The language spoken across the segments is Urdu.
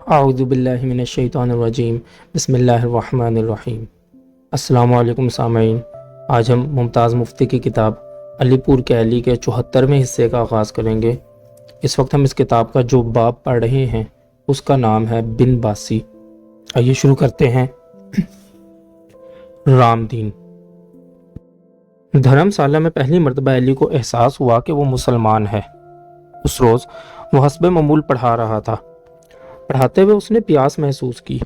اعوذ باللہ من الشیطان الرجیم بسم اللہ الرحمن الرحیم۔ السلام علیکم سامعین، آج ہم ممتاز مفتی کی کتاب علی پور کے علی کے 74ویں حصے کا آغاز کریں گے۔ اس وقت ہم اس کتاب کا جو باب پڑھ رہے ہیں اس کا نام ہے بن باسی۔ آئیے شروع کرتے ہیں۔ رام دین۔ دھرم سالہ میں پہلی مرتبہ علی کو احساس ہوا کہ وہ مسلمان ہے۔ اس روز وہ حسب معمول پڑھا رہا تھا۔ پڑھاتے ہوئے اس نے پیاس محسوس کی۔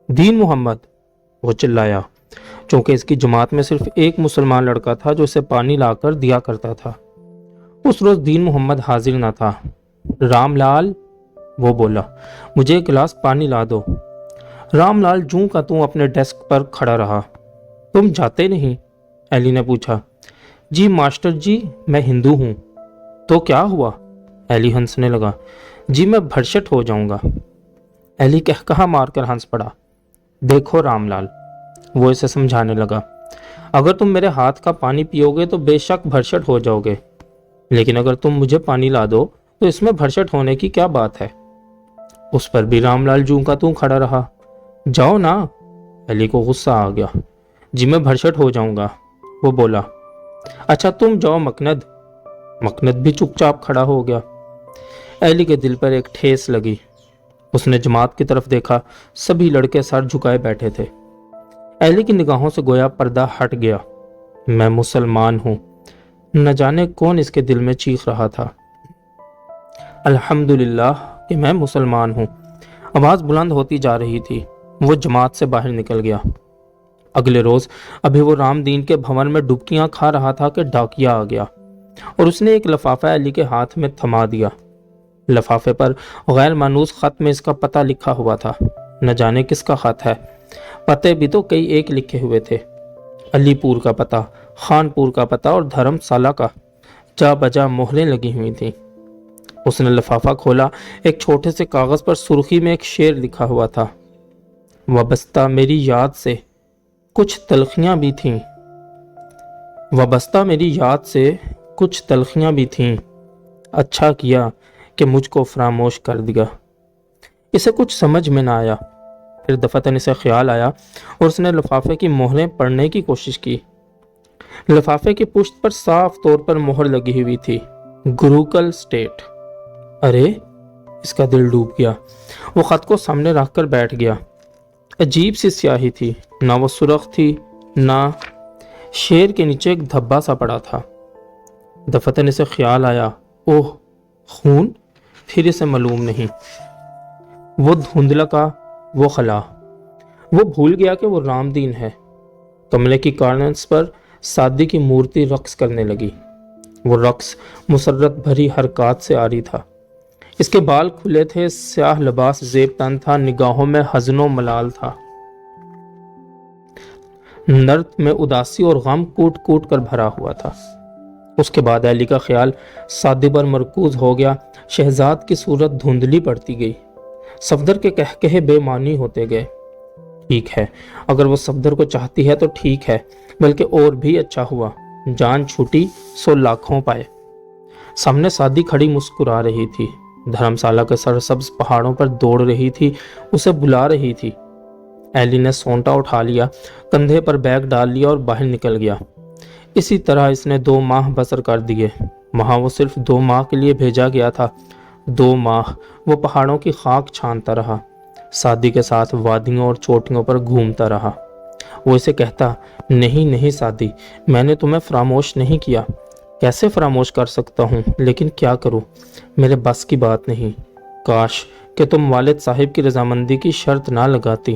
دین محمد، وہ چلایا، چونکہ اس کی جماعت میں صرف ایک مسلمان لڑکا تھا جو اسے پانی لا کر دیا کرتا تھا۔ اس روز دین محمد حاضر نہ تھا۔ رام لال، وہ بولا، مجھے ایک گلاس پانی لا دو۔ رام لال جوں کا توں اپنے ڈیسک پر کھڑا رہا۔ تم جاتے نہیں؟ علی نے پوچھا۔ جی ماسٹر جی، میں ہندو ہوں۔ تو کیا ہوا؟ علی ہنسنے لگا۔ جی میں بھرشٹ ہو جاؤں گا۔ علی کہا مار کر ہنس پڑا۔ دیکھو رام لال، وہ اسے سمجھانے لگا، اگر تم میرے ہاتھ کا پانی پیو گے تو بے شک بھرشٹ ہو جاؤ گے، لیکن اگر تم مجھے پانی لا دو تو اس میں بھرشٹ ہونے کی کیا بات ہے؟ اس پر بھی رام لال جوں کا توں کھڑا رہا۔ جاؤ نا۔ علی کو غصہ آ گیا۔ جی میں بھرشٹ ہو جاؤں گا، وہ بولا۔ اچھا تم جاؤ مکند۔ مکند بھی چپ چاپ کھڑا ہو گیا۔ علی کے دل پر ایک ٹھیس لگی۔ اس نے جماعت کی طرف دیکھا، سبھی لڑکے سر جھکائے بیٹھے تھے۔ علی کی نگاہوں سے گویا پردہ ہٹ گیا۔ میں مسلمان ہوں، نہ جانے کون اس کے دل میں چیخ رہا تھا۔ الحمدللہ کہ میں مسلمان ہوں۔ آواز بلند ہوتی جا رہی تھی۔ وہ جماعت سے باہر نکل گیا۔ اگلے روز ابھی وہ رام دین کے بھون میں ڈبکیاں کھا رہا تھا کہ ڈاکیا آ گیا اور اس نے ایک لفافہ علی کے ہاتھ میں تھما دیا۔ لفافے پر غیر مانوس خط میں اس کا پتہ لکھا ہوا تھا۔ نہ جانے کس کا خط ہے، پتے بھی تو کئی ایک لکھے ہوئے تھے۔ علی پور کا پتہ، خان پور کا پتہ اور دھرم سالہ کا، جا بجا مہریں لگی ہوئی تھیں۔ اس نے لفافہ کھولا۔ ایک چھوٹے سے کاغذ پر سرخی میں ایک شعر لکھا ہوا تھا۔ وابستہ میری یاد سے کچھ تلخیاں بھی تھیں، وابستہ میری یاد سے کچھ تلخیاں بھی تھیں، اچھا کیا کہ مجھ کو فراموش کر دیا۔ اسے کچھ سمجھ میں نہ آیا۔ پھر دفعتاً اسے خیال آیا اور اس نے لفافے کی مہریں پڑھنے کی کوشش کی۔ لفافے کی پشت پر صاف طور پر مہر لگی ہوئی تھی، گروکل اسٹیٹ۔ ارے، اس کا دل ڈوب گیا۔ وہ خط کو سامنے رکھ کر بیٹھ گیا۔ عجیب سی سیاہی تھی، نہ وہ سرخ تھی نہ شیر کے نیچے ایک دھبا سا پڑا تھا۔ دفعتاً اسے خیال آیا، اوہ خون! پھر اسے معلوم نہیں۔ وہ دھندلا کا وہ خلا، وہ بھول گیا کہ وہ رام دین ہے۔ کمرے کی کارنرز پر سادی کی مورتی رقص کرنے لگی۔ وہ رقص مسرت بھری حرکات سے آری تھا۔ اس کے بال کھلے تھے، سیاہ لباس زیب تن تھا، نگاہوں میں حزن و ملال تھا۔ نرت میں اداسی اور غم کوٹ کوٹ کر بھرا ہوا تھا۔ اس کے بعد علی کا خیال سادی پر مرکوز ہو گیا۔ شہزاد کی صورت دھندلی پڑتی گئی۔ صفدر کے کہکہے بے معنی ہوتے گئے۔ ٹھیک ہے، اگر وہ صفدر کو چاہتی ہے تو ٹھیک ہے، بلکہ اور بھی اچھا ہوا، جان چھوٹی سو لاکھوں پائے۔ سامنے سادی کھڑی مسکرا رہی تھی، دھرمسالہ کے سرسبز پہاڑوں پر دوڑ رہی تھی، اسے بلا رہی تھی۔ علی نے سونٹا اٹھا لیا، کندھے پر بیگ ڈال لیا اور باہر نکل گیا۔ اسی طرح اس نے 2 ماہ بسر کر دیے۔ وہاں وہ صرف 2 ماہ کے لیے بھیجا گیا تھا۔ 2 ماہ وہ پہاڑوں کی خاک چھانتا رہا، سادی کے ساتھ وادیوں اور چوٹیوں پر گھومتا رہا۔ وہ اسے کہتا، نہیں نہیں سادی، میں نے تمہیں فراموش نہیں کیا۔ کیسے فراموش کر سکتا ہوں، لیکن کیا کروں، میرے بس کی بات نہیں۔ کاش کہ تم والد صاحب کی رضامندی کی شرط نہ لگاتی۔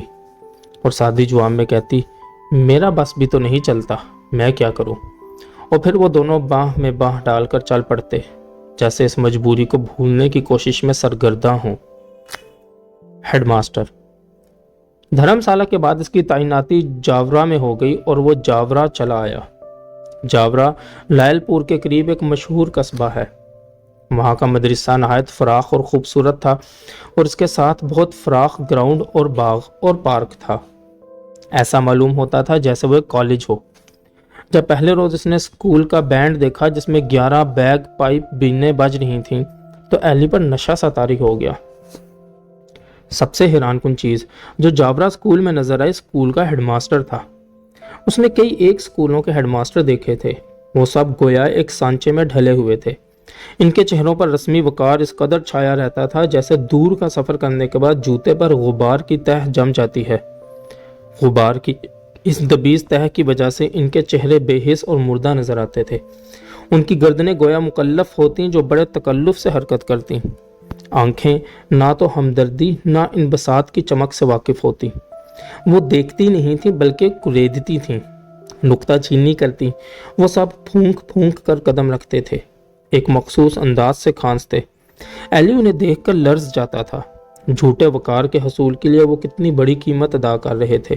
اور سادی جواب میں کہتی، میرا بس بھی تو نہیں چلتا، میں کیا کروں۔ اور پھر وہ دونوں باہ میں باہ ڈال کر چل پڑتے، جیسے اس مجبوری کو بھولنے کی کوشش میں سرگرداں ہوں۔ Head master. دھرمسالہ کے بعد اس کی تعیناتی جاورا میں ہو گئی اور وہ جاورا چلا آیا۔ جاورا لائل پور کے قریب ایک مشہور قصبہ ہے۔ وہاں کا مدرسہ نہایت فراخ اور خوبصورت تھا اور اس کے ساتھ بہت فراخ گراؤنڈ اور باغ اور پارک تھا۔ ایسا معلوم ہوتا تھا جیسے وہ ایک کالج ہو۔ جب پہلے روز اس نے اسکول کا بینڈ دیکھا جس میں 11 بیگ پائپ بینے بج رہی تھیں تو علی پر نشہ سا طاری ہو گیا۔ سب سے حیران کن چیز جو جاورا اسکول میں نظر آئی اسکول کا ہیڈ ماسٹر تھا۔ اس نے کئی ایک اسکولوں کے ہیڈ ماسٹر دیکھے تھے، وہ سب گویا ایک سانچے میں ڈھلے ہوئے تھے۔ ان کے چہروں پر رسمی وقار اس قدر چھایا رہتا تھا جیسے دور کا سفر کرنے کے بعد جوتے پر غبار کی تہ جم جاتی ہے۔ غبار کی اس دبیز تہ کی وجہ سے ان کے چہرے بے حس اور مردہ نظر آتے تھے۔ ان کی گردنیں گویا مکلف ہوتیں جو بڑے تکلف سے حرکت کرتیں۔ آنکھیں نہ تو ہمدردی نہ انبساط کی چمک سے واقف ہوتی، وہ دیکھتی نہیں تھیں بلکہ کریدتی تھیں، نکتہ چینی کرتی۔ وہ سب پھونک پھونک کر قدم رکھتے تھے، ایک مخصوص انداز سے کھانستے۔ ایلی انہیں دیکھ کر لرز جاتا تھا۔ جھوٹے وقار کے حصول کے لیے وہ کتنی بڑی قیمت ادا کر رہے تھے۔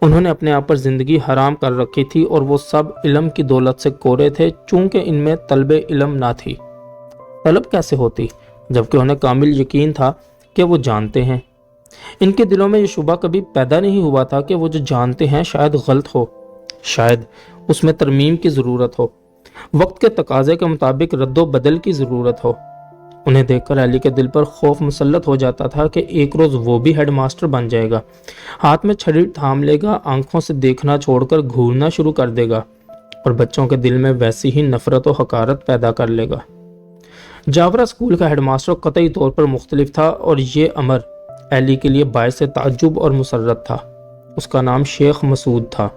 انہوں نے اپنے آپ پر زندگی حرام کر رکھی تھی اور وہ سب علم کی دولت سے کورے تھے چونکہ ان میں طلب علم نہ تھی۔ طلب کیسے ہوتی جبکہ انہیں کامل یقین تھا کہ وہ جانتے ہیں۔ ان کے دلوں میں یہ شبہ کبھی پیدا نہیں ہوا تھا کہ وہ جو جانتے ہیں شاید غلط ہو، شاید اس میں ترمیم کی ضرورت ہو، وقت کے تقاضے کے مطابق رد و بدل کی ضرورت ہو۔ انہیں دیکھ کر ایلی کے دل پر خوف مسلط ہو جاتا تھا کہ ایک روز وہ بھی ہیڈ ماسٹر بن جائے گا، ہاتھ میں چھڑی تھام لے گا، آنکھوں سے دیکھنا چھوڑ کر گھورنا شروع کر دے گا اور بچوں کے دل میں ویسی ہی نفرت و حقارت پیدا کر لے گا۔ جاورا اسکول کا ہیڈ ماسٹر قطعی طور پر مختلف تھا اور یہ امر ایلی کے لیے باعث تعجب اور مسرت تھا۔ اس کا نام شیخ مسعود تھا۔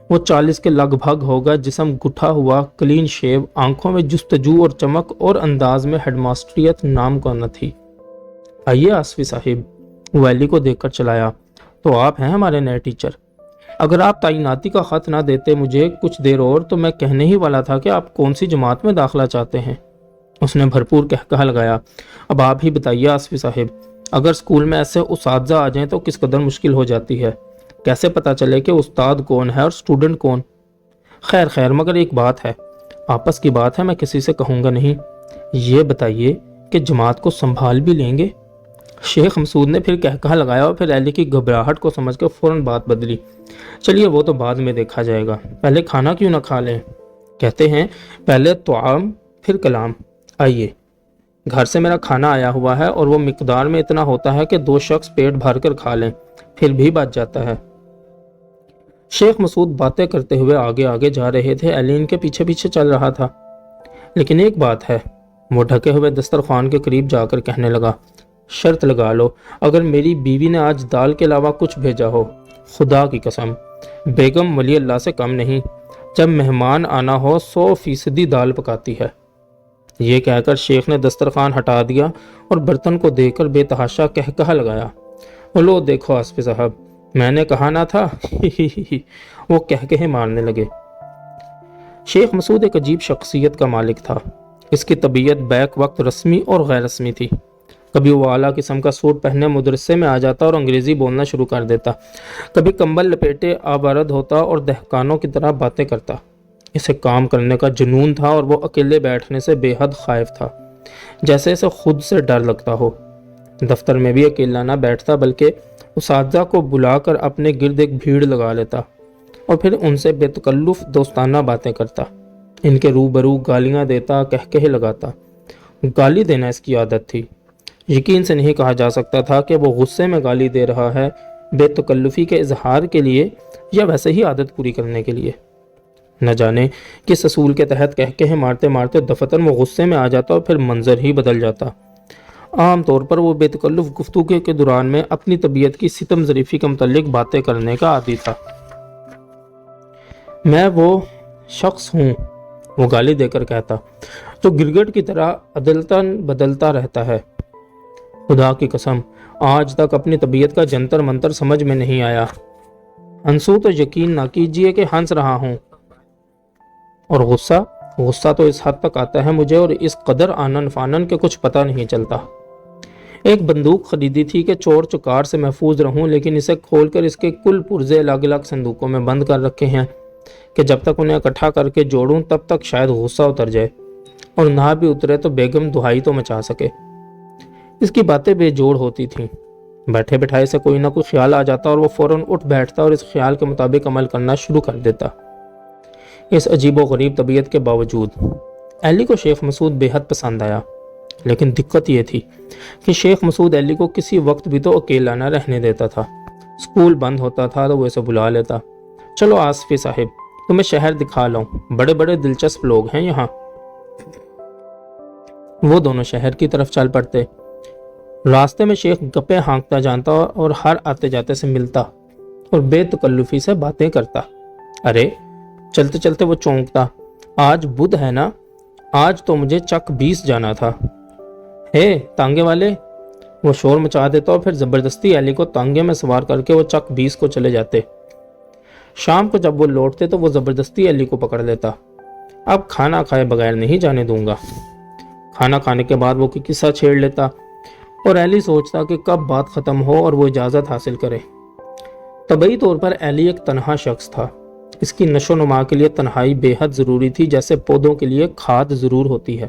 وہ 40 کے لگ بھگ ہوگا، جسم گٹھا ہوا، کلین شیو، آنکھوں میں جستجو اور چمک اور انداز میں ہیڈ ماسٹریت نام کا نہ تھی۔ آئیے آصفی صاحب، وہ ایلی کو دیکھ کر چلایا، تو آپ ہیں ہمارے نئے ٹیچر۔ اگر آپ تعیناتی کا خط نہ دیتے مجھے کچھ دیر اور تو میں کہنے ہی والا تھا کہ آپ کون سی جماعت میں داخلہ چاہتے ہیں۔ اس نے بھرپور کہکہا لگایا۔ اب آپ ہی بتائیے آصفی صاحب، اگر اسکول میں ایسے اساتذہ آ جائیں تو کس قدر مشکل ہو جاتی ہے، کیسے پتہ چلے کہ استاد کون ہے اور اسٹوڈنٹ کون؟ خیر مگر ایک بات ہے، آپس کی بات ہے، میں کسی سے کہوں گا نہیں۔ یہ بتائیے کہ جماعت کو سنبھال بھی لیں گے؟ شیخ مسعود نے پھر کہکہا لگایا اور پھر ایلی کی گھبراہٹ کو سمجھ کر فوراً بات بدلی۔ چلیے وہ تو بعد میں دیکھا جائے گا، پہلے کھانا کیوں نہ کھا لیں؟ کہتے ہیں پہلے طعام پھر کلام۔ آئیے، گھر سے میرا کھانا آیا ہوا ہے اور وہ مقدار میں اتنا ہوتا ہے کہ 2 شخص پیٹ بھر کر کھا لیں، پھر بھی بچ جاتا ہے۔ شیخ مسعود باتیں کرتے ہوئے آگے آگے جا رہے تھے، ایلی ان کے پیچھے پیچھے چل رہا تھا۔ لیکن ایک بات ہے، وہ ڈھکے ہوئے دسترخوان کے قریب جا کر کہنے لگا، شرط لگا لو، اگر میری بیوی نے آج دال کے علاوہ کچھ بھیجا ہو، خدا کی قسم، بیگم ولی اللہ سے کم نہیں، جب مہمان آنا ہو 100% دال پکاتی ہے۔ یہ کہہ کر شیخ نے دسترخوان ہٹا دیا اور برتن کو دیکھ کر بے تحاشا کہکہا لگایا، لو دیکھو آصفی صاحب، میں نے کہا نہ تھا۔ وہ کہکہے مارنے لگے۔ شیخ مسعود ایک عجیب شخصیت کا مالک تھا۔ اس کی طبیعت بیک وقت رسمی اور غیر رسمی تھی۔ کبھی وہ اعلیٰ قسم کا سوٹ پہنے مدرسے میں آ جاتا اور انگریزی بولنا شروع کر دیتا، کبھی کمبل لپیٹے آبارد ہوتا اور دہقانوں کی طرح باتیں کرتا۔ اسے کام کرنے کا جنون تھا اور وہ اکیلے بیٹھنے سے بے حد خائف تھا، جیسے اسے خود سے ڈر لگتا ہو۔ دفتر میں بھی اکیلا نہ بیٹھتا بلکہ اساتذہ کو بلا کر اپنے گرد ایک بھیڑ لگا لیتا اور پھر ان سے بے تکلف دوستانہ باتیں کرتا، ان کے روبرو گالیاں دیتا، کہکہے لگاتا۔ گالی دینا اس کی عادت تھی۔ یقین سے نہیں کہا جا سکتا تھا کہ وہ غصے میں گالی دے رہا ہے، بے تکلفی کے اظہار کے لیے یا ویسے ہی عادت پوری کرنے کے لیے۔ نہ جانے کس اصول کے تحت کہکہے مارتے مارتے دفتر میں غصے میں آ جاتا اور پھر منظر ہی بدل جاتا۔ عام طور پر وہ بے تکلف گفتگو کے دوران میں اپنی طبیعت کی ستم ظریفی کے متعلق باتیں کرنے کا عادی تھا۔ میں وہ شخص ہوں، وہ گالی دے کر کہتا، جو گرگٹ کی طرح عدلتاً بدلتا رہتا ہے۔ خدا کی قسم، آج تک اپنی طبیعت کا جنتر منتر سمجھ میں نہیں آیا۔ ہنسوں تو یقین نہ کیجیے کہ ہنس رہا ہوں، اور غصہ تو اس حد تک آتا ہے مجھے اور اس قدر آنن فانن کہ کچھ پتہ نہیں چلتا۔ ایک بندوق خریدی تھی کہ چور چکار سے محفوظ رہوں، لیکن اسے کھول کر اس کے کل پرزے الگ الگ صندوقوں میں بند کر رکھے ہیں کہ جب تک انہیں اکٹھا کر کے جوڑوں تب تک شاید غصہ اتر جائے، اور نہ بھی اترے تو بیگم دہائی تو مچا سکے۔ اس کی باتیں بے جوڑ ہوتی تھیں، بیٹھے بٹھائے سے کوئی نہ کوئی خیال آ جاتا اور وہ فوراً اٹھ بیٹھتا اور اس خیال کے مطابق عمل کرنا شروع کر دیتا۔ اس عجیب و غریب طبیعت کے باوجود ایلی کو شیخ مسعود بے حد پسند آیا۔ لیکن دقت یہ تھی کہ شیخ مسعود علی کو کسی وقت بھی تو اکیلا نہ رہنے دیتا تھا۔ اسکول بند ہوتا تھا تو وہ اسے بلا لیتا، چلو آصفی صاحب تمہیں شہر دکھا لاؤں، بڑے بڑے دلچسپ لوگ ہیں یہاں۔ وہ دونوں شہر کی طرف چل پڑتے۔ راستے میں شیخ گپے ہانکتا جانتا اور ہر آتے جاتے سے ملتا اور بے تکلفی سے باتیں کرتا۔ ارے چلتے چلتے وہ چونکتا، آج بدھ ہے نا، آج تو مجھے چک 20 جانا تھا۔ ہے تانگے والے، وہ شور مچا دیتا اور پھر زبردستی علی کو تانگے میں سوار کر کے وہ چک 20 کو چلے جاتے۔ شام کو جب وہ لوٹتے تو وہ زبردستی علی کو پکڑ لیتا، اب کھانا کھائے بغیر نہیں جانے دوں گا۔ کھانا کھانے کے بعد وہ کوئی قصہ چھیڑ لیتا اور علی سوچتا کہ کب بات ختم ہو اور وہ اجازت حاصل کرے۔ طبعی طور پر علی ایک تنہا شخص تھا۔ اس کی نشو و نما کے لیے تنہائی بے حد ضروری تھی، جیسے پودوں کے لیے کھاد ضرور ہوتی ہے۔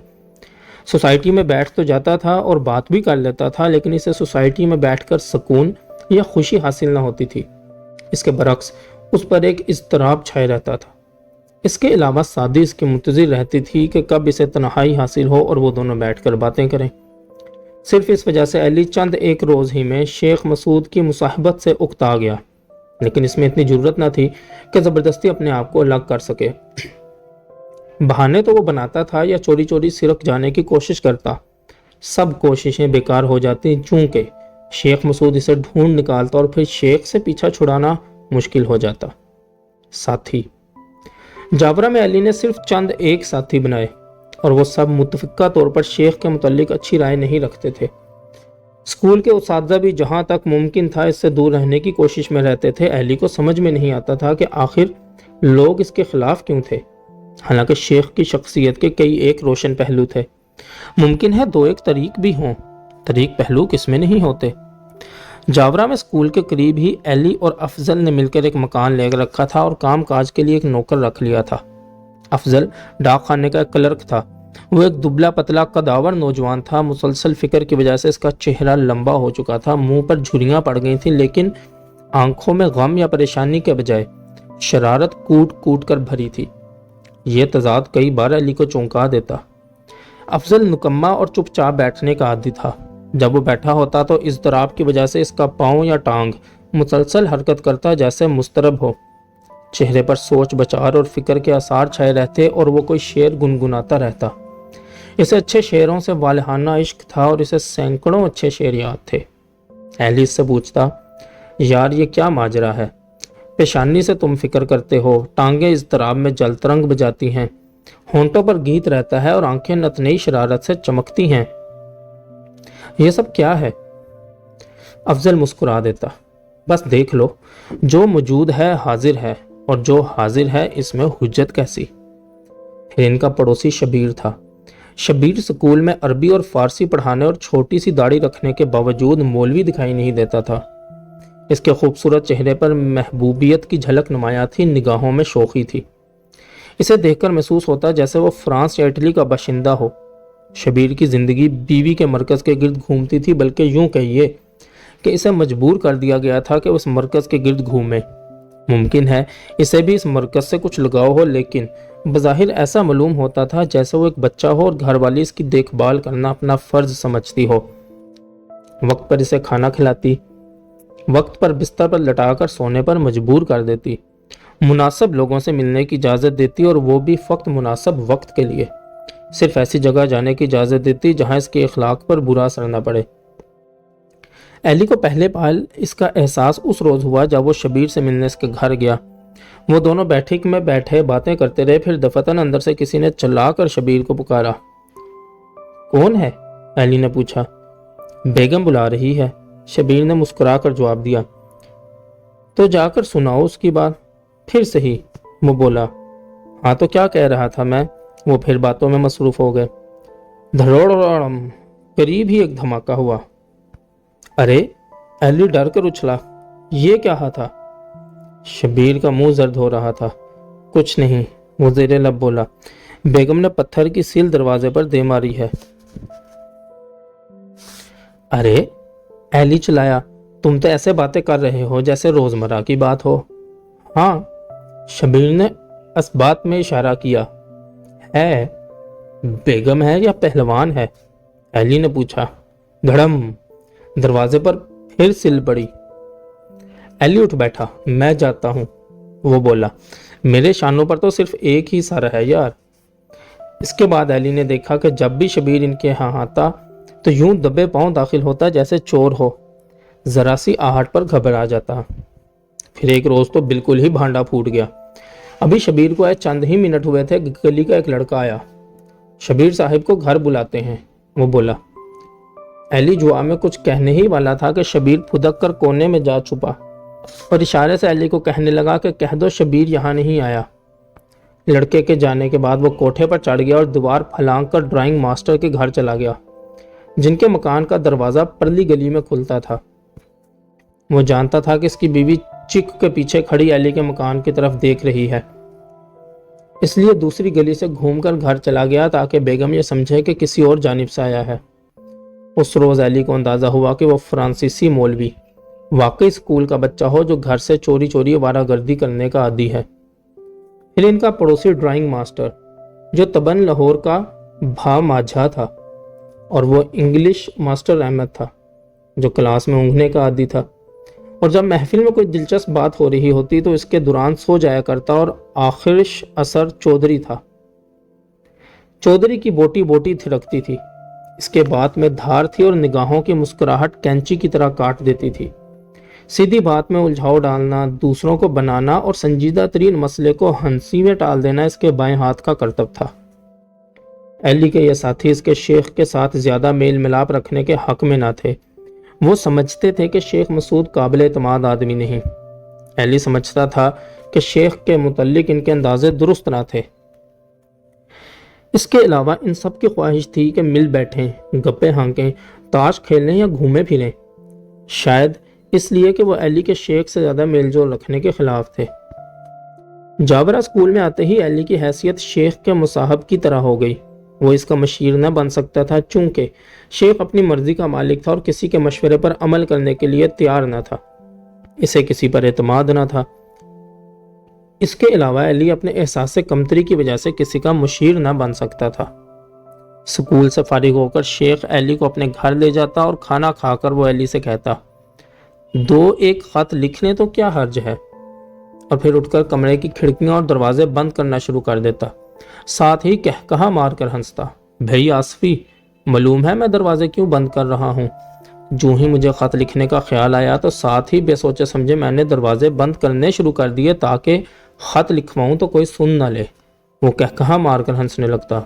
سوسائٹی میں بیٹھ تو جاتا تھا اور بات بھی کر لیتا تھا، لیکن اسے سوسائٹی میں بیٹھ کر سکون یا خوشی حاصل نہ ہوتی تھی۔ اس کے برعکس اس پر ایک اضطراب چھائے رہتا تھا۔ اس کے علاوہ سادی اس کی منتظر رہتی تھی کہ کب اسے تنہائی حاصل ہو اور وہ دونوں بیٹھ کر باتیں کریں۔ صرف اس وجہ سے علی چند ایک روز ہی میں شیخ مسعود کی مصاحبت سے اکتا گیا، لیکن اس میں اتنی ضرورت نہ تھی کہ زبردستی اپنے آپ کو الگ کر سکے۔ بہانے تو وہ بناتا تھا یا چوری چوری سرک جانے کی کوشش کرتا، سب کوششیں بیکار ہو جاتی، چونکہ شیخ مسعود اسے ڈھونڈ نکالتا اور پھر شیخ سے پیچھا چھڑانا مشکل ہو جاتا۔ ساتھی جابرہ میں علی نے صرف چند ایک ساتھی بنائے اور وہ سب متفقہ طور پر شیخ کے متعلق اچھی رائے نہیں رکھتے تھے۔ اسکول کے اساتذہ بھی جہاں تک ممکن تھا اس سے دور رہنے کی کوشش میں رہتے تھے۔ علی کو سمجھ میں نہیں آتا تھا کہ آخر لوگ اس کے خلاف کیوں تھے، حالانکہ شیخ کی شخصیت کے کئی ایک روشن پہلو تھے۔ ممکن ہے دو ایک طریق بھی ہوں، طریق پہلو کس میں نہیں ہوتے۔ جاورا میں اسکول کے قریب ہی علی اور افضل نے مل کر ایک مکان لے رکھا تھا اور کام کاج کے لیے ایک نوکر رکھ لیا تھا۔ افضل ڈاک خانے کا ایک کلرک تھا۔ وہ ایک دبلا پتلا قداور نوجوان تھا۔ مسلسل فکر کی وجہ سے اس کا چہرہ لمبا ہو چکا تھا، منہ پر جھریاں پڑ گئی تھیں، لیکن آنکھوں میں غم یا پریشانی کے بجائے شرارت کوٹ کوٹ کر بھری تھی۔ یہ تضاد کئی بار علی کو چونکا دیتا۔ افضل نکما اور چپ چاپ بیٹھنے کا عادی تھا۔ جب وہ بیٹھا ہوتا تو اضطراب کی وجہ سے اس کا پاؤں یا ٹانگ مسلسل حرکت کرتا جیسے مضطرب ہو۔ چہرے پر سوچ بچار اور فکر کے آثار چھائے رہتے اور وہ کوئی شعر گنگناتا رہتا۔ اسے اچھے شعروں سے والہانہ عشق تھا اور اسے سینکڑوں اچھے شعر یاد تھے۔ اہلی اس سے پوچھتا، یار یہ کیا ماجرا ہے؟ پیشانی سے تم فکر کرتے ہو، ٹانگیں اضطراب میں جل ترنگ بجاتی ہیں، ہونٹوں پر گیت رہتا ہے اور آنکھیں نتنئی شرارت سے چمکتی ہیں، یہ سب کیا ہے؟ افضل مسکرا دیتا، بس دیکھ لو، جو موجود ہے حاضر ہے اور جو حاضر ہے اس میں حجت کیسی؟ پھر ان کا پڑوسی شبیر تھا۔ شبیر سکول میں عربی اور فارسی پڑھانے اور چھوٹی سی داڑھی رکھنے کے باوجود مولوی دکھائی نہیں دیتا تھا۔ اس کے خوبصورت چہرے پر محبوبیت کی جھلک نمایاں تھی، نگاہوں میں شوخی تھی۔ اسے دیکھ کر محسوس ہوتا جیسے وہ فرانس یا اٹلی کا باشندہ ہو۔ شبیر کی زندگی بیوی کے مرکز کے گرد گھومتی تھی، بلکہ یوں کہیے کہ اسے مجبور کر دیا گیا تھا کہ اس مرکز کے گرد گھومے۔ ممکن ہے اسے بھی اس مرکز سے کچھ لگاؤ ہو، لیکن بظاہر ایسا معلوم ہوتا تھا جیسے وہ ایک بچہ ہو اور گھر والی اس کی دیکھ بھال کرنا اپنا فرض سمجھتی ہو۔ وقت پر اسے کھانا کھلاتی، وقت پر بستر پر لٹا کر سونے پر مجبور کر دیتی، مناسب لوگوں سے ملنے کی اجازت دیتی اور وہ بھی فقط مناسب وقت کے لیے، صرف ایسی جگہ جانے کی اجازت دیتی جہاں اس کے اخلاق پر برا اثر نہ پڑے۔ ایلی کو پہلے پال اس کا احساس اس روز ہوا جب وہ شبیر سے ملنے اس کے گھر گیا۔ وہ دونوں بیٹھک میں بیٹھے باتیں کرتے رہے، پھر دفتن اندر سے کسی نے چلا کر شبیر کو پکارا۔ کون ہے؟ ایلی نے پوچھا۔ بیگم بلا رہی ہے، شبیر نے مسکرا کر جواب دیا۔ تو جا کر سناؤ اس کی بات۔ پھر صحیح، وہ بولا۔ ہاں تو کیا کہہ رہا تھا میں؟ وہ پھر باتوں میں مصروف ہو گئے۔ دھڑوڑ قریب ہی ایک دھماکہ ہوا۔ ارے، ایلی ڈر کر اچھلا۔ یہ کیا تھا؟ شبیر کا منہ زرد ہو رہا تھا۔ کچھ نہیں، وہ زیر لب بولا۔ بیگم نے پتھر کی سیل دروازے پر دے ماری ہے۔ ارے، ایلی چلایا، تم تو ایسے باتیں کر رہے ہو جیسے روزمرہ کی بات ہو۔ ہاں، شبیر نے اس بات میں اشارہ کیا۔ ہے بیگم ہے یا پہلوان ہے؟ ایلی نے پوچھا۔ دھڑم، دروازے پر پھر سل پڑی۔ ایلی اٹھ بیٹھا۔ میں جاتا ہوں، وہ بولا۔ میرے شانوں پر تو صرف ایک ہی سر ہے یار۔ اس کے بعد ایلی نے دیکھا کہ جب بھی شبیر ان کے ہاں آتا تو یوں دبے پاؤں داخل ہوتا جیسے چور ہو، ذرا سی آہٹ پر گھبرا جاتا۔ پھر ایک روز تو بالکل ہی بھانڈا پھوٹ گیا۔ ابھی شبیر کو آئے چند ہی منٹ ہوئے تھے، گلی کا ایک لڑکا آیا۔ شبیر صاحب کو گھر بلاتے ہیں، وہ بولا۔ ایلی جوا میں کچھ کہنے ہی والا تھا کہ شبیر پھدک کر کونے میں جا چھپا اور اشارے سے ایلی کو کہنے لگا کہ کہہ دو شبیر یہاں نہیں آیا۔ لڑکے کے جانے کے بعد وہ کوٹھے پر چڑھ گیا اور دیوار پھلانگ کر ڈرائنگ ماسٹر کے گھر چلا گیا، جن کے مکان کا دروازہ پرلی گلی میں کھلتا تھا۔ وہ جانتا تھا کہ اس کی بیوی چک کے پیچھے کھڑی ایلی کے مکان کی طرف دیکھ رہی ہے، اس لیے دوسری گلی سے گھوم کر گھر چلا گیا تاکہ بیگم یہ سمجھے کہ کسی اور جانب سے آیا ہے۔ اس روز ایلی کو اندازہ ہوا کہ وہ فرانسیسی مولوی واقعی اسکول کا بچہ ہو جو گھر سے چوری چوری آوارہ گردی کرنے کا عادی ہے۔ پھر ان کا پڑوسی ڈرائنگ ماسٹر جو تبن لاہور کا بھا ماجھا تھا، اور وہ انگلش ماسٹر احمد تھا جو کلاس میں اونگنے کا عادی تھا، اور جب محفل میں کوئی دلچسپ بات ہو رہی ہوتی تو اس کے دوران سو جایا کرتا، اور آخرش اثر چودھری تھا۔ چودھری کی بوٹی بوٹی تھرکتی تھی، اس کے بات میں دھار تھی اور نگاہوں کی مسکراہٹ کینچی کی طرح کاٹ دیتی تھی۔ سیدھی بات میں الجھاؤ ڈالنا، دوسروں کو بنانا اور سنجیدہ ترین مسئلے کو ہنسی میں ٹال دینا اس کے بائیں ہاتھ کا کرتب تھا۔ ایلی کے یہ ساتھی اس کے شیخ کے ساتھ زیادہ میل ملاپ رکھنے کے حق میں نہ تھے۔ وہ سمجھتے تھے کہ شیخ مسعود قابل اعتماد آدمی نہیں۔ ایلی سمجھتا تھا کہ شیخ کے متعلق ان کے اندازے درست نہ تھے۔ اس کے علاوہ ان سب کی خواہش تھی کہ مل بیٹھیں، گپے ہانکیں، تاش کھیلیں یا گھومے پھریں، شاید اس لیے کہ وہ ایلی کے شیخ سے زیادہ میل جول رکھنے کے خلاف تھے۔ جابرہ اسکول میں آتے ہی ایلی کی حیثیت شیخ کے مصاحب کی طرح ہو گئی۔ وہ اس کا مشیر نہ بن سکتا تھا چونکہ شیخ اپنی مرضی کا مالک تھا اور کسی کے مشورے پر عمل کرنے کے لیے تیار نہ تھا۔ اسے کسی پر اعتماد نہ تھا۔ اس کے علاوہ ایلی اپنے احساس کمتری کی وجہ سے کسی کا مشیر نہ بن سکتا تھا۔ اسکول سے فارغ ہو کر شیخ ایلی کو اپنے گھر لے جاتا اور کھانا کھا کر وہ ایلی سے کہتا، دو ایک خط لکھ لیں تو کیا حرج ہے، اور پھر اٹھ کر کمرے کی کھڑکیاں اور دروازے بند کرنا شروع کر دیتا، ساتھ ہی کہا مار کر ہنستا، بھئی آصفی، معلوم ہے میں دروازے کیوں بند کر رہا ہوں؟ جو ہی مجھے خط لکھنے کا خیال آیا تو ساتھ ہی بے سوچے سمجھے میں نے دروازے بند کرنے شروع کر دیے تاکہ خط لکھواؤں تو کوئی سن نہ لے۔ وہ کہا مار کر ہنسنے لگتا۔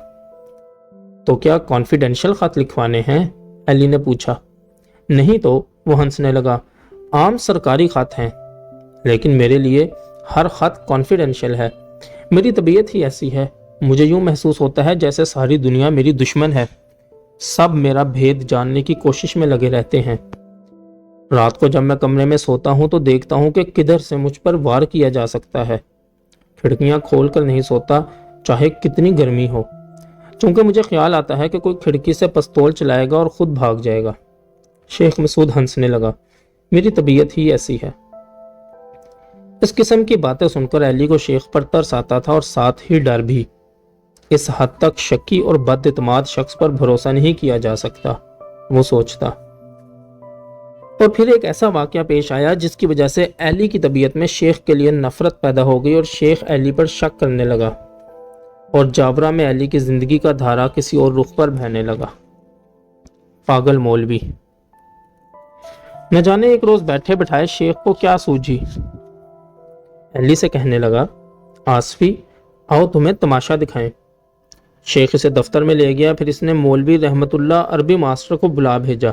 تو کیا کانفیڈینشل خط لکھوانے ہیں؟ ایلی نے پوچھا۔ نہیں تو، وہ ہنسنے لگا، عام سرکاری خط ہیں، لیکن میرے لیے ہر خط کانفیڈینشل ہے۔ میری طبیعت ہی ایسی ہے، مجھے یوں محسوس ہوتا ہے جیسے ساری دنیا میری دشمن ہے، سب میرا بھید جاننے کی کوشش میں لگے رہتے ہیں۔ رات کو جب میں کمرے میں سوتا ہوں تو دیکھتا ہوں کہ کدھر سے مجھ پر وار کیا جا سکتا ہے۔ کھڑکیاں کھول کر نہیں سوتا چاہے کتنی گرمی ہو، چونکہ مجھے خیال آتا ہے کہ کوئی کھڑکی سے پستول چلائے گا اور خود بھاگ جائے گا۔ شیخ مسعود ہنسنے لگا، میری طبیعت ہی ایسی ہے۔ اس قسم کی باتیں سن کر ایلی کو شیخ پر ترس آتا تھا اور ساتھ ہی ڈر بھی۔ اس حد تک شکی اور بد اعتماد شخص پر بھروسہ نہیں کیا جا سکتا، وہ سوچتا۔ اور پھر ایک ایسا واقعہ پیش آیا جس کی وجہ سے ایلی کی طبیعت میں شیخ کے لیے نفرت پیدا ہو گئی اور شیخ ایلی پر شک کرنے لگا، اور جابرہ میں ایلی کی زندگی کا دھارا کسی اور رخ پر بہنے لگا۔ پاگل مولوی۔ نہ جانے ایک روز بیٹھے بٹھائے شیخ کو کیا سوجھی، ایلی سے کہنے لگا، آصفی آؤ تمہیں تماشا دکھائیں۔ شیخ اسے دفتر میں لے گیا، پھر اس نے مولوی رحمت اللہ عربی ماسٹر کو بلا بھیجا۔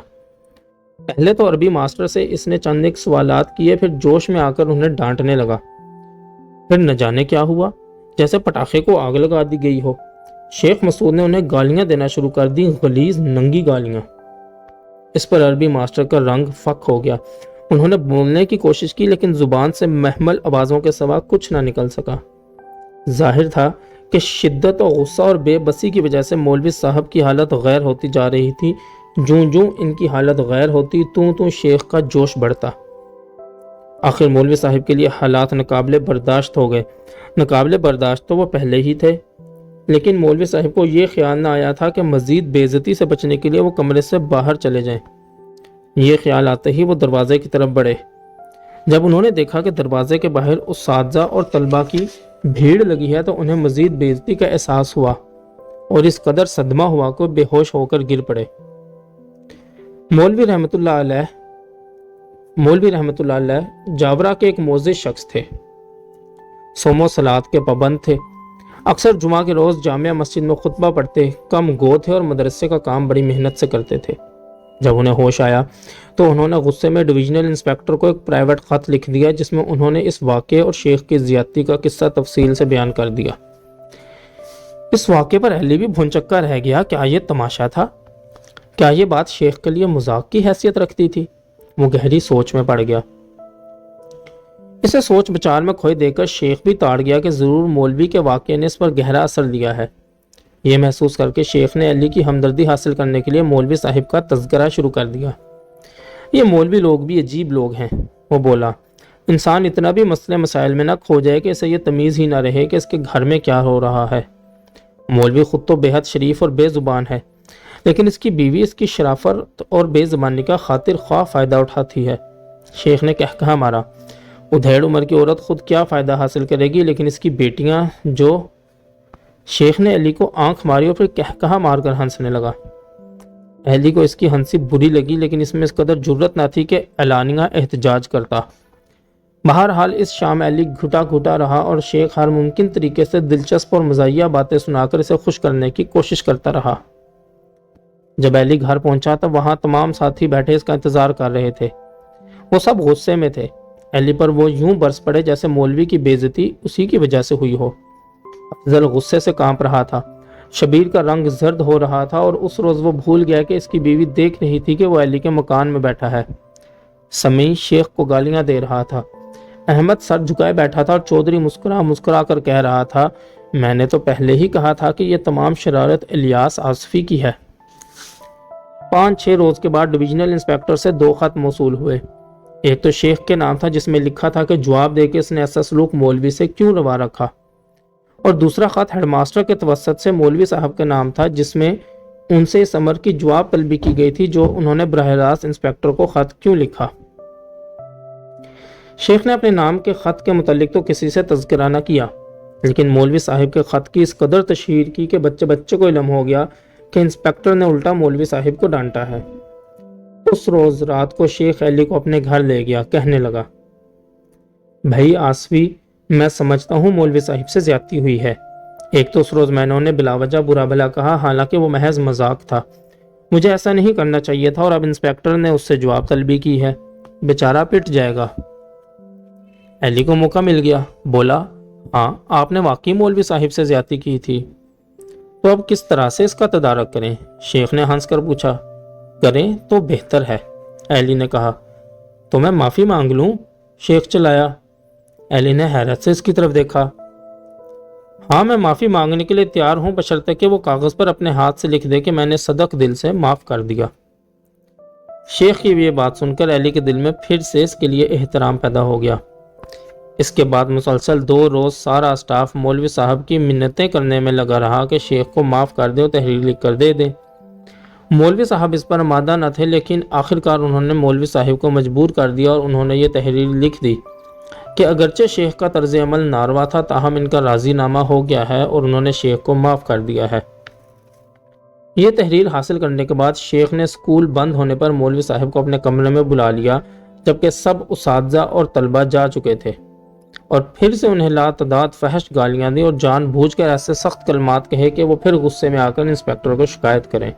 پہلے تو عربی ماسٹر سے اس نے چند ایک سوالات کیے، پھر جوش میں آ کر انہیں ڈانٹنے لگا۔ پھر نہ جانے کیا ہوا، جیسے پٹاخے کو آگ لگا دی گئی ہو۔ شیخ مسعود نے انہیں گالیاں دینا شروع کر دی، غلیظ ننگی گالیاں۔ اس پر عربی ماسٹر کا رنگ فک ہو گیا۔ انہوں نے بولنے کی کوشش کی لیکن زبان سے محمل آوازوں کے سوا کچھ نہ نکل سکا۔ ظاہر تھا کہ شدت و غصہ اور بے بسی کی وجہ سے مولوی صاحب کی حالت غیر ہوتی جا رہی تھی۔ جوں جوں ان کی حالت غیر ہوتی توں شیخ کا جوش بڑھتا۔ آخر مولوی صاحب کے لیے حالات ناقابل برداشت ہو گئے۔ ناقابل برداشت تو وہ پہلے ہی تھے۔ لیکن مولوی صاحب کو یہ خیال نہ آیا تھا کہ مزید بے عزتی سے بچنے کے لیے وہ کمرے سے باہر چلے جائیں۔ یہ خیال آتے ہی وہ دروازے کی طرف بڑھے۔ جب انہوں نے دیکھا کہ دروازے کے باہر اساتذہ اور طلبہ کی بھیڑ لگی ہے تو انہیں مزید بے عزتی کا احساس ہوا اور اس قدر صدمہ ہوا کہ بے ہوش ہو کر گر پڑے۔ مولوی رحمت اللہ علیہ جاورا کے ایک معزز شخص تھے۔ صوم و صلات کے پابند تھے۔ اکثر جمعہ کے روز جامع مسجد میں خطبہ پڑھتے، کم گو تھے اور مدرسے کا کام بڑی محنت سے کرتے تھے۔ جب انہیں ہوش آیا تو انہوں نے غصے میں ڈویژنل انسپیکٹر کو ایک پرائیویٹ خط لکھ دیا جس میں انہوں نے اس واقعے اور شیخ کی زیادتی کا قصہ تفصیل سے بیان کر دیا۔ اس واقعے پر علی بھی بھونچکا رہ گیا۔ کیا یہ تماشا تھا؟ کیا یہ بات شیخ کے لیے مذاق کی حیثیت رکھتی تھی؟ وہ گہری سوچ میں پڑ گیا۔ اسے سوچ بچار میں کھوئے دیکھ کر شیخ بھی تاڑ گیا کہ ضرور مولوی کے واقعے نے اس پر گہرا اثر دیا ہے۔ یہ محسوس کر کے شیخ نے علی کی ہمدردی حاصل کرنے کے لیے مولوی صاحب کا تذکرہ شروع کر دیا۔ یہ مولوی لوگ بھی عجیب لوگ ہیں، وہ بولا۔ انسان اتنا بھی مسئلے مسائل میں نہ کھو جائے کہ اسے یہ تمیز ہی نہ رہے کہ اس کے گھر میں کیا ہو رہا ہے۔ مولوی خود تو بے حد شریف اور بے زبان ہے، لیکن اس کی بیوی اس کی شرافت اور بے زبانی کا خاطر خواہ فائدہ اٹھاتی ہے۔ شیخ نے کہا مارا، ادھیڑ عمر کی عورت خود کیا فائدہ حاصل کرے گی، لیکن اس کی بیٹیاں جو… شیخ نے علی کو آنکھ ماری اور پھر کہا مار کر ہنسنے لگا۔ علی کو اس کی ہنسی بری لگی، لیکن اس میں اس قدر جرت نہ تھی کہ اعلانیہ احتجاج کرتا۔ بہرحال اس شام علی گھٹا رہا اور شیخ ہر ممکن طریقے سے دلچسپ اور مزاحیہ باتیں سنا کر اسے خوش کرنے کی کوشش کرتا رہا۔ جب علی گھر پہنچا تب وہاں تمام ساتھی بیٹھے اس کا انتظار کر رہے تھے۔ وہ سب غصے میں تھے۔ علی پر وہ یوں برس پڑے جیسے مولوی کی بے عزتی اسی کی وجہ سے ہوئی ہو۔ افضل غصے سے کانپ رہا تھا۔ شبیر کا رنگ زرد ہو رہا تھا اور اس روز وہ بھول گیا کہ اس کی بیوی دیکھ رہی تھی کہ وہ علی کے مکان میں بیٹھا ہے۔ سمیع شیخ کو گالیاں دے رہا تھا۔ احمد سر جھکائے بیٹھا تھا اور چودھری مسکرا کر کہہ رہا تھا، میں نے تو پہلے ہی کہا تھا کہ یہ تمام شرارت الیاس آصفی کی ہے۔ 5-6 روز کے بعد ڈویژنل انسپیکٹر سے 2 خط موصول ہوئے۔ ایک تو شیخ کے نام تھا جس میں لکھا تھا کہ جواب دے کے اس نے ایسا سلوک مولوی سے کیوں روا رکھا، اور دوسرا خط ہیڈ ماسٹر کے توسط سے مولوی صاحب کے نام تھا جس میں ان سے اس امر کی جواب طلبی کی گئی تھی جو انہوں نے براہ راست انسپیکٹر کو خط کیوں لکھا۔ شیخ نے اپنے نام کے خط کے متعلق تو کسی سے تذکرہ نہ کیا، لیکن مولوی صاحب کے خط کی اس قدر تشہیر کی کہ بچے کو علم ہو گیا کہ انسپیکٹر نے الٹا مولوی صاحب کو ڈانٹا ہے۔ اس روز رات کو شیخ علی کو اپنے گھر لے گیا، کہنے لگا، بھائی آصفی، میں سمجھتا ہوں مولوی صاحب سے زیادتی ہوئی ہے۔ ایک تو اس روز میں نے انہیں بلا وجہ برا بھلا کہا، حالانکہ وہ محض مذاق تھا۔ مجھے ایسا نہیں کرنا چاہیے تھا، اور اب انسپیکٹر نے اس سے جواب طلبی کی ہے، بیچارہ پٹ جائے گا۔ علی کو موقع مل گیا، بولا، ہاں آپ نے واقعی مولوی صاحب سے زیادتی کی تھی، تو اب کس طرح سے اس کا تدارک کریں؟ شیخ نے ہنس کر پوچھا۔ کریں تو بہتر ہے، علی نے کہا۔ تو میں معافی مانگ لوں؟ شیخ چلایا۔ علی نے حیرت سے اس کی طرف دیکھا۔ ہاں میں معافی مانگنے کے لیے تیار ہوں، بشرطے کہ وہ کاغذ پر اپنے ہاتھ سے لکھ دے کہ میں نے صدق دل سے معاف کر دیا۔ شیخ کی یہ بات سن کر علی کے دل میں پھر سے اس کے لیے احترام پیدا ہو گیا۔ اس کے بعد مسلسل 2 روز سارا سٹاف مولوی صاحب کی منتیں کرنے میں لگا رہا کہ شیخ کو معاف کر دیں اور تحریر لکھ کر دے دیں۔ مولوی صاحب اس پر آمادہ نہ تھے، لیکن آخرکار انہوں نے مولوی صاحب کو مجبور کر دیا اور انہوں نے یہ تحریر لکھ دی کہ اگرچہ شیخ کا طرز عمل ناروا تھا، تاہم ان کا راضی نامہ ہو گیا ہے اور انہوں نے شیخ کو معاف کر دیا ہے۔ یہ تحریر حاصل کرنے کے بعد شیخ نے اسکول بند ہونے پر مولوی صاحب کو اپنے کمرے میں بلا لیا، جبکہ سب اساتذہ اور طلبہ جا چکے تھے، اور پھر سے انہیں لاتعداد فحش گالیاں دی اور جان بوجھ کر ایسے سخت کلمات کہے کہ وہ پھر غصے میں آ کر انسپیکٹر کو شکایت کریں۔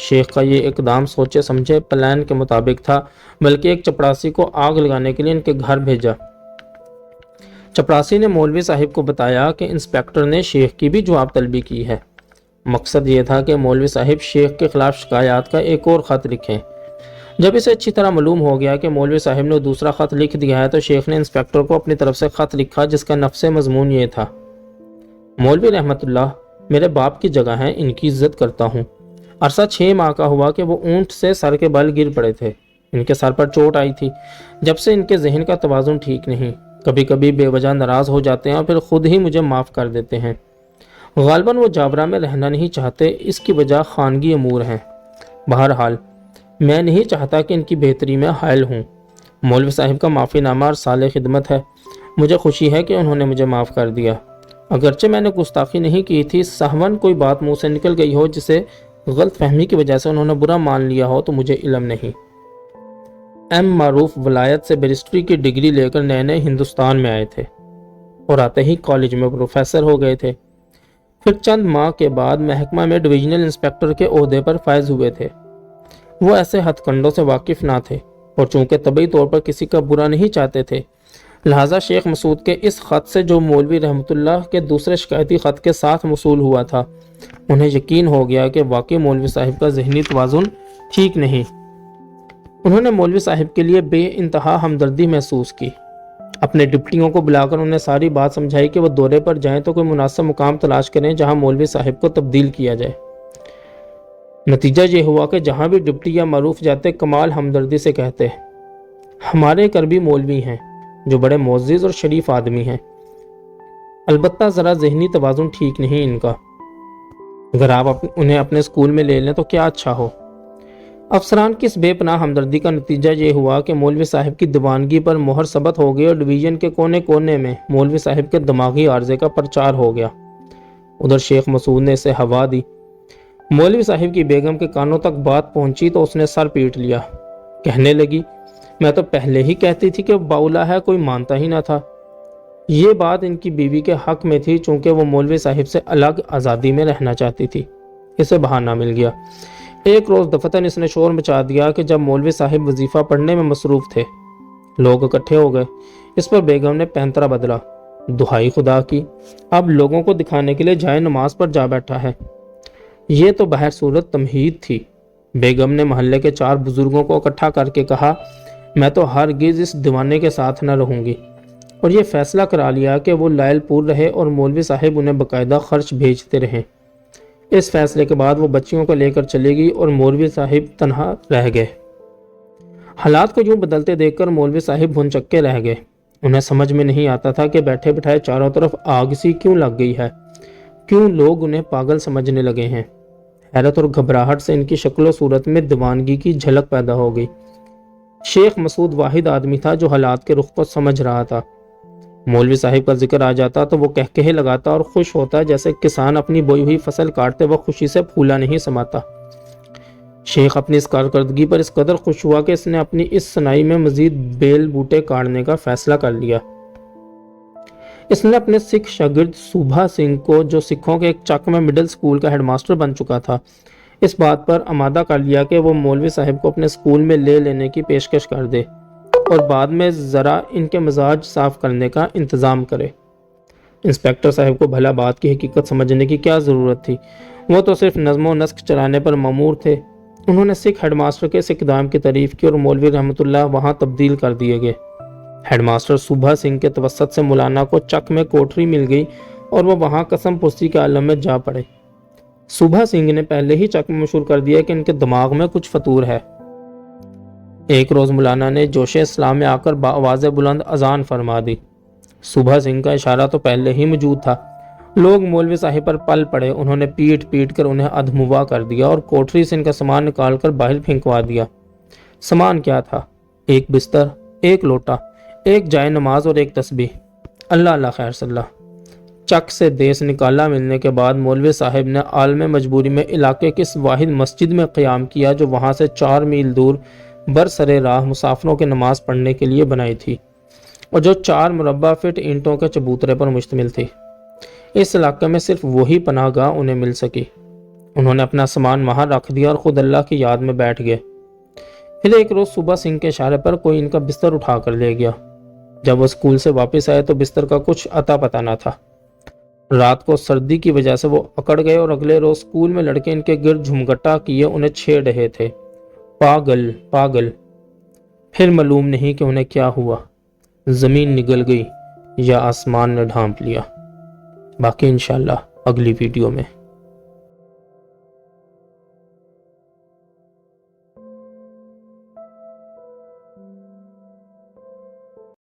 شیخ کا یہ اقدام سوچے سمجھے پلان کے مطابق تھا، بلکہ ایک چپڑاسی کو آگ لگانے کے لیے ان کے گھر بھیجا۔ چپڑاسی نے مولوی صاحب کو بتایا کہ انسپیکٹر نے شیخ کی بھی جواب طلبی کی ہے۔ مقصد یہ تھا کہ مولوی صاحب شیخ کے خلاف شکایات کا ایک اور خط لکھیں۔ جب اسے اچھی طرح معلوم ہو گیا کہ مولوی صاحب نے دوسرا خط لکھ دیا ہے تو شیخ نے انسپیکٹر کو اپنی طرف سے خط لکھا جس کا نفس مضمون یہ تھا، مولوی رحمت اللہ میرے باپ کی جگہ ہیں، ان کی عزت کرتا ہوں۔ عرصہ 6 ماہ کا ہوا کہ وہ اونٹ سے سر کے بل گر پڑے تھے۔ ان کے سر پر چوٹ آئی تھی۔ جب سے ان کے ذہن کا توازن ٹھیک نہیں، کبھی کبھی بے وجہ ناراض ہو جاتے ہیں اور پھر خود ہی مجھے معاف کر دیتے ہیں۔ غالباً وہ جابرا میں رہنا نہیں چاہتے، اس کی وجہ خانگی امور ہیں۔ بہرحال میں نہیں چاہتا کہ ان کی بہتری میں حائل ہوں۔ مولوی صاحب کا معافی نامہ اور سال خدمت ہے۔ مجھے خوشی ہے کہ انہوں نے مجھے معاف کر دیا۔ اگرچہ میں نے گستاخی نہیں کی تھی، سہون کوئی بات منہ سے نکل گئی ہو جسے غلط فہمی کی وجہ سے انہوں نے برا مان لیا ہو تو مجھے علم نہیں۔ ایم معروف ولایت سے بیرسٹری کی ڈگری لے کر نئے نئے ہندوستان میں آئے تھے اور آتے ہی کالج میں پروفیسر ہو گئے تھے۔ پھر چند ماہ کے بعد محکمہ میں ڈویژنل انسپیکٹر کے عہدے پر فائز ہوئے تھے۔ وہ ایسے ہتھ کنڈوں سے واقف نہ تھے اور چونکہ طبعی طور پر کسی کا برا نہیں چاہتے تھے، لہٰذا شیخ مسعود کے اس خط سے جو مولوی رحمت اللہ کے دوسرے شکایتی خط کے ساتھ موصول ہوا تھا، انہیں یقین ہو گیا کہ واقعی مولوی صاحب کا ذہنی توازن ٹھیک نہیں۔ انہوں نے مولوی صاحب کے لیے بے انتہا ہمدردی محسوس کی۔ اپنے ڈپٹیوں کو بلا کر انہیں ساری بات سمجھائی کہ وہ دورے پر جائیں تو کوئی مناسب مقام تلاش کریں جہاں مولوی صاحب کو تبدیل کیا جائے۔ نتیجہ یہ ہوا کہ جہاں بھی ڈپٹی یا معروف جاتے، کمال ہمدردی سے کہتے، ہمارے کربی مولوی ہیں جو بڑے معزز اور شریف آدمی ہیں، البتہ ذرا ذہنی توازن ٹھیک نہیں ان کا، اگر آپ انہیں اپنے اسکول میں لے لیں تو کیا اچھا ہو۔ افسران کی اس بے پناہ ہمدردی کا نتیجہ یہ ہوا کہ مولوی صاحب کی دیوانگی پر مہر ثبت ہو گئی اور ڈویژن کے کونے کونے میں مولوی صاحب کے دماغی عارضے کا پرچار ہو گیا۔ ادھر شیخ مسعود نے اسے ہوا دی۔ مولوی صاحب کی بیگم کے کانوں تک بات پہنچی تو اس نے سر پیٹ لیا، کہنے لگی، میں تو پہلے ہی کہتی تھی کہ وہ باولا ہے، کوئی مانتا ہی نہ تھا۔ یہ بات ان کی بیوی کے حق میں تھی، چونکہ وہ مولوی صاحب سے الگ آزادی میں رہنا چاہتی تھی۔ اسے بہانہ مل گیا۔ ایک روز دفتن اس نے شور مچا دیا کہ جب مولوی صاحب وظیفہ پڑھنے میں مصروف تھے، لوگ اکٹھے ہو گئے۔ اس پر بیگم نے پینترا بدلا، دہائی خدا کی، اب لوگوں کو دکھانے کے لیے جائے نماز پر جا بیٹھا ہے۔ یہ تو بہر صورت تمہید تھی۔ بیگم نے محلے کے 4 بزرگوں کو اکٹھا کر کے کہا، میں تو ہرگز اس دیوانے کے ساتھ نہ رہوں گی، اور یہ فیصلہ کرا لیا کہ وہ لائل پور رہے اور مولوی صاحب انہیں باقاعدہ خرچ بھیجتے رہیں۔ اس فیصلے کے بعد وہ بچیوں کو لے کر چلے گئی اور مولوی صاحب تنہا رہ گئے۔ حالات کو یوں بدلتے دیکھ کر مولوی صاحب بھنچکے رہ گئے۔ انہیں سمجھ میں نہیں آتا تھا کہ بیٹھے بٹھائے چاروں طرف آگ سی کیوں لگ گئی ہے، کیوں لوگ انہیں پاگل سمجھنے لگے ہیں۔ حیرت اور گھبراہٹ سے ان کی شکل و صورت میں دیوانگی کی جھلک پیدا ہو گئی۔ شیخ مسعود واحد آدمی تھا جو حالات کے رخ کو سمجھ رہا تھا۔ مولوی صاحب کا ذکر آ جاتا تو وہ کہکہے لگاتا اور خوش ہوتا جیسے کسان اپنی بوئی ہوئی فصل کاٹتے وقت خوشی سے پھولا نہیں سماتا۔ شیخ اپنی اس کارکردگی پر اس قدر خوش ہوا کہ اس نے اپنی اس سنائی میں مزید بیل بوٹے کاٹنے کا فیصلہ کر لیا۔ اس نے اپنے سکھ شاگرد صوبھا سنگھ کو، جو سکھوں کے ایک چک میں مڈل سکول کا ہیڈ ماسٹر بن چکا تھا، اس بات پر آمادہ کر لیا کہ وہ مولوی صاحب کو اپنے سکول میں لے لینے کی پیشکش کر دے اور بعد میں ذرا ان کے مزاج صاف کرنے کا انتظام کرے۔ انسپیکٹر صاحب کو بھلا بات کی حقیقت سمجھنے کی کیا ضرورت تھی؟ وہ تو صرف نظم و نسق چلانے پر مامور تھے۔ انہوں نے سکھ ہیڈ ماسٹر کے اس اقدام کی تعریف کی اور مولوی رحمت اللہ وہاں تبدیل کر دیے گئے۔ ہیڈ ماسٹر صوبھا سنگھ کے توسط سے مولانا کو چک میں کوٹری مل گئی اور وہ وہاں قسم پرسی کے عالم میں جا پڑے۔ صوبھا سنگھ نے پہلے ہی چک میں مشہور کر دیا کہ ان کے دماغ میں کچھ فطور ہے۔ ایک روز مولانا نے جوش اسلام میں آ کر بآواز بلند اذان فرما دی۔ صوبھا سنگھ کا اشارہ تو پہلے ہی موجود تھا۔ لوگ مولوی صاحب پر پل پڑے، انہوں نے پیٹ پیٹ کر انہیں ادھموا کر دیا اور کوٹری سے ان کا سامان نکال کر باہر پھینکوا دیا۔ سامان کیا تھا؟ ایک بستر، ایک لوٹا، ایک جائے نماز اور ایک تسبیح۔ اللہ اللہ خیر صلی اللہ۔ چک سے دیس نکالا ملنے کے بعد مولوی صاحب نے عالم مجبوری میں علاقے کی اس واحد مسجد میں قیام کیا جو وہاں سے 4 میل دور برسر راہ مسافروں کے نماز پڑھنے کے لیے بنائی تھی اور جو 4 مربع فٹ اینٹوں کے چبوترے پر مشتمل تھی۔ اس علاقے میں صرف وہی پناہ گاہ انہیں مل سکی۔ انہوں نے اپنا سامان وہاں رکھ دیا اور خود اللہ کی یاد میں بیٹھ گئے۔ پھر ایک روز صوبھا سنگھ کے اشارے پر کوئی ان کا بستر اٹھا کر لے گیا۔ جب وہ اسکول سے واپس آئے تو بستر کا کچھ اتا پتہ نہ تھا۔ رات کو سردی کی وجہ سے وہ اکڑ گئے اور اگلے روز اسکول میں لڑکے ان کے گرد جھمگٹا کیے انہیں چھیڑ رہے تھے، پاگل پاگل۔ پھر معلوم نہیں کہ انہیں کیا ہوا، زمین نگل گئی یا آسمان نے ڈھانپ لیا۔ باقی انشاءاللہ اگلی ویڈیو میں۔